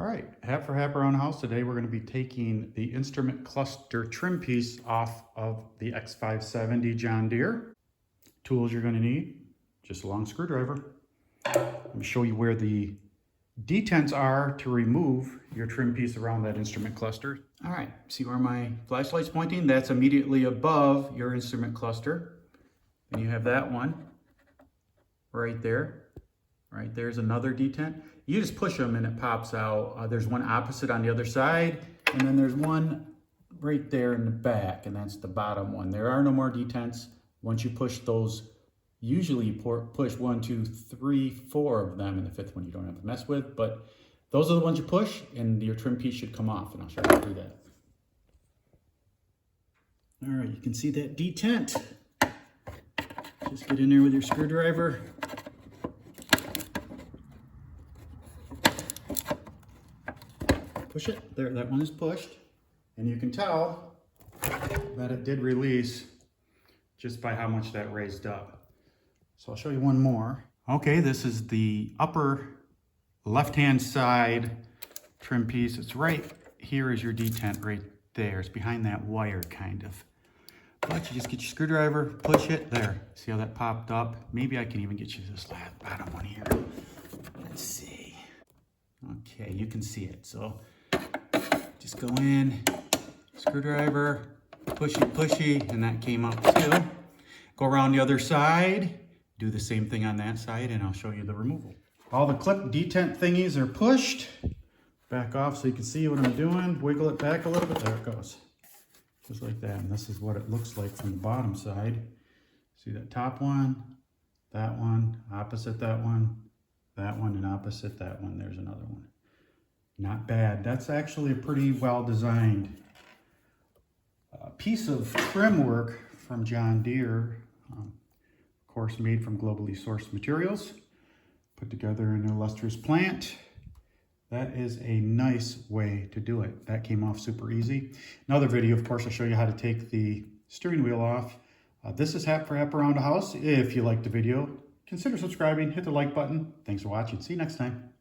All right, hap for hap around the house. Today we're going to be taking the instrument cluster trim piece off of the X570 John Deere. Tools you're going to need, just a long screwdriver. Let me show you where the detents are to remove your trim piece around that instrument cluster. All right, see where my flashlight's pointing? That's immediately above your instrument cluster. And you have that one right there. Right, there's another detent. You just push them and it pops out. There's one opposite on the other side, and then there's one right there in the back, and that's the bottom one. There are no more detents. Once you push those, usually you push 1, 2, 3, 4 of them, and the fifth one you don't have to mess with, but those are the ones you push, and your trim piece should come off, and I'll show you how to do that. All right, you can see that detent. Just get in there with your screwdriver. Push it, there, that one is pushed. And you can tell that it did release just by how much that raised up. So I'll show you one more. Okay, this is the upper left-hand side trim piece. It's right here is your detent right there. It's behind that wire kind of. But you just get your screwdriver, push it, there. See how that popped up? Maybe I can even get you this bottom one here. Let's see. Okay, you can see it. So just go in, screwdriver, pushy, and that came up too. Go around the other side, do the same thing on that side, and I'll show you the removal. All the clip detent thingies are pushed. Back off so you can see what I'm doing. Wiggle it back a little bit. There it goes. Just like that. And this is what it looks like from the bottom side. See that top one, opposite that one, and opposite that one. There's another one. Not bad. That's actually a pretty well designed piece of trim work from John Deere. Of course, made from globally sourced materials, put together in an illustrious plant. That is a nice way to do it. That came off super easy. Another video, of course, I'll show you how to take the steering wheel off. This is Hap for Hap Around the House. If you liked the video, consider subscribing, hit the like button. Thanks for watching. See you next time.